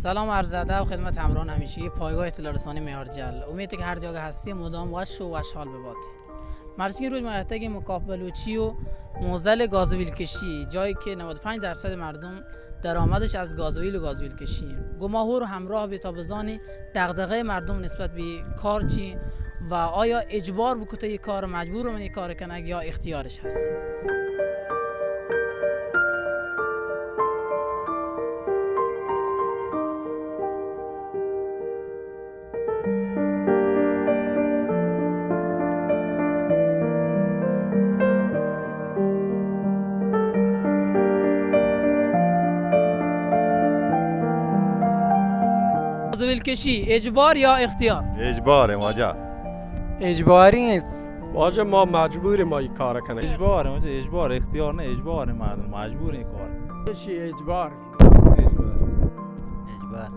سلام عرض ادب خدمت همراهان همیشگی پایگاه اطلاع رسانی معیارجل. امید که هر جا هستی مدام وش و وشحال بباتی. مرچین روز محتاج مکافلوچی و موزل گازوئیل کشی، جایی که 95% مردم درآمدش از گازوئیل و گازوئیل کشی. گماهور همراه به تابزانی دغدغه مردم نسبت به کار چی و آیا اجبار بکته یک کار مجبور من یک کار کنه یا اختیارش هست؟ گازوئیل کشی اجبار یا اختیار؟ اجباره ماجا. اجباری نیست. واجه ما مجبوریم ما این کار کنیم. اجباره ماجا، اجبار اختیار نه، اجباره مردم مجبور این کار. کشی اجبار. اجبار.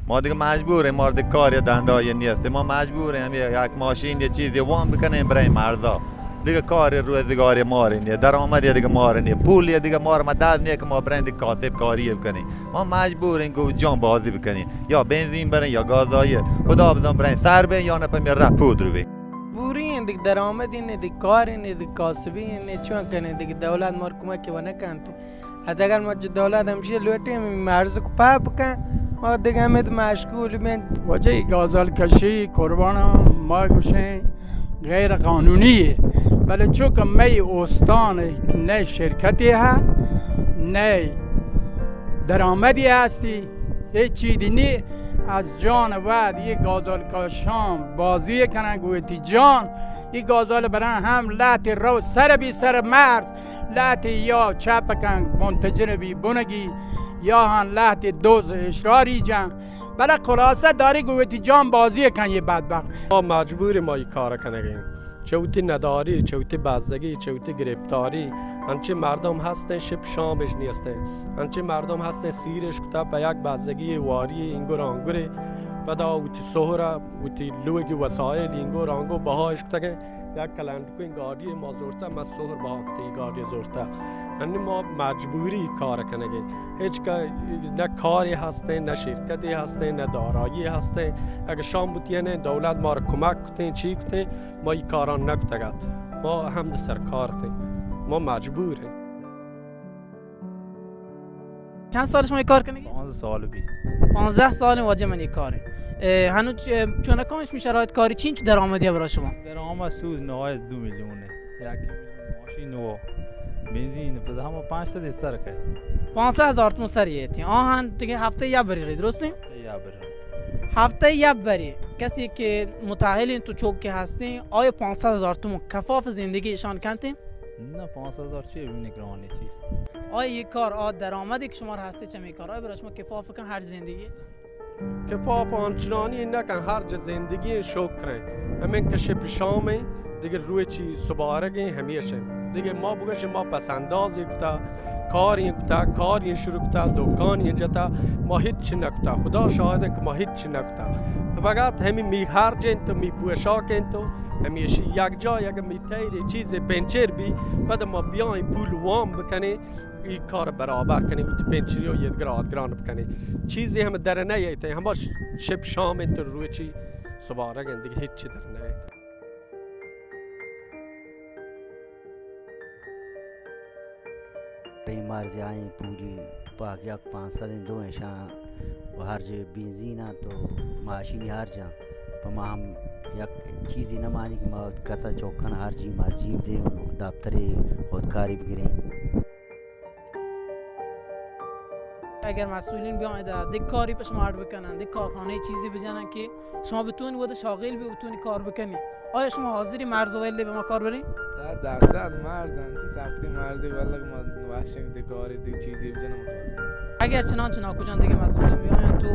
ما دیگه مجبوریم مارد کار یا دندای نیست. ما مجبوریم یک ماشین یه چیزی وام بکنیم برای مرزا. دیگه کار روزگاری ماره نیه، درآمد دیگه ماره نیه، پول دیگه ماره ما دست نیه که ما برند کاسب کاری بکنیم. ما مجبوریم که جان بازی بکنیم، یا بنزین برن یا گازایی. خدا بدان برند سر به یا نپا میره پودر بی. بوری این دیگه درآمد اینه، دیگه کار اینه، دیگه کاسبی اینه. چون کنه دیگه دولت ما رو کمک و نکنه. اگر ما دولت همشه لوٹیم مرز کو پا بکن ما دیگه همه مشغول بین. وجه گازوئیل کشی قربانم ما گوشه غیر قانونیه، ولی چون می استان نه شرکتی ها نه درآمدی هستی هیچ چیزی نی از جان بعد یه گازوئیل کشان بازی کنن گویتی جان یه گازوئیل برن هم لات رو سر بی سر مرز لات یا چپ کن منتجر بی بونگی یا هم لات دوز اشراری جان بله خلاصه داری گویتی جان بازی کن یه بدبخت. ما مجبوریم ما این کار کنیم. چوتی نداری، چوتی بازدگی، چوتی گرفتاری. هنچه مردم هستن شب شامش نیستن. هنچه مردم هستن سیرش کتا به یک بازدگی واری اینگور آنگوره. بعدا اوتی سهره، اوتی لوگی وسایل اینگور آنگو بهایش کتا که یک کلندکو این گاردی ما زورتا ما سهر بها کتا این گاردی زورتا. یعنی ما مجبوری کار کنگیم. هیچ که نه کاری هسته، نه شرکتی هسته، نه دارایی هسته. اگه شام بودین دولت ما را کمک کتین چی کتین ما این کاران نکتگد. ما هم سرکار تین. ما مجبوریم. چند سال شما این کار کنید؟ 15 سال بی. 15 سال واجه من این کاره. هنوز چون کامش می شرایط کاری چین چه درآمدیه برای شما؟ درآمد سود نهایت 2 میلیونه. یک ماشین و بنزین پس همه 500 سر که 500,000 تومان سریعتی. آهن دیگه هفته یک بری درسته؟ یا بره. هفته یک بری. کسی که متأهل تو چوک که هستین آیا 500,000 تومان کفاف زندگی ایشان کنتین؟ نه 500,000 چیه بینی گرانی چیز. آیا یک کار درآمدی که شما را هستی چه میکاره آیا برای شما کفاف کن هر زندگی؟ کفاف آنچنانی نکن هر جا زندگی شکره. همین که شب شامه دیگه روی چی سبارگی همیشه. دیگه ما بگوش ما پسندازی کتا کاری کتا کاری شروع کتا دکانی جتا ما هیچ نکتا خدا شاهده که ما هیچ نکتا فقط همین می خرجن تو می پوشاکن تو همیشه یک جای اگه می تیری چیز پنچر بی بعد ما بیایم پول وام بکنی این کار برابر کنی و پنچری و یه گران بکنی چیزی هم در نیایته همش شب شام تو روی چی سبارگن دیگه هیچ در نیایته. این مرزی های پولی باق یک 502 نشان و هر جا بنزین تو ماشینی هر جا و ما هم یک چیزی نمانی که ما کتا چوکن هر جی مرجیب دیم دفتر خودکاری بگیریم. اگر مسئولین بیان دیگه کاری پیش ما بکنن دیگه کارخانه چیزی بزنن که شما بتونی بوده شاغل بتونی کار بکنی آیا شما حاضری مرز ولی به ما کار بریم؟ 100% مردن چه سختی مردی والله که ما وحشنگ دیگه کاری دیگه چیزی بزنم اگر چنانچه ناکجان دیگه مسئولین بیان تو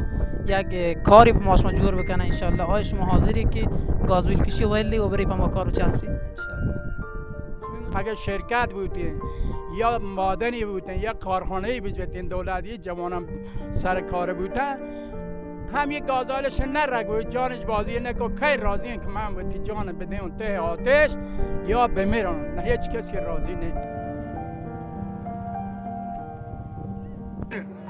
یک کاری به ما شما جور بکنن انشالله آیا شما حاضری که گازوئیل کشی ولی و بری به ما کار چسبی؟ اگر شرکت بودین یا مادنی بودین یا کارخانه‌ای بجتین دولتی جوانم سر کار بودن هم یک گازوئیلش نرگوی جانش بازی نکو کی راضی این که من بودی جان بدون ته آتش یا بمیرم نه هیچ کسی راضی نه. ته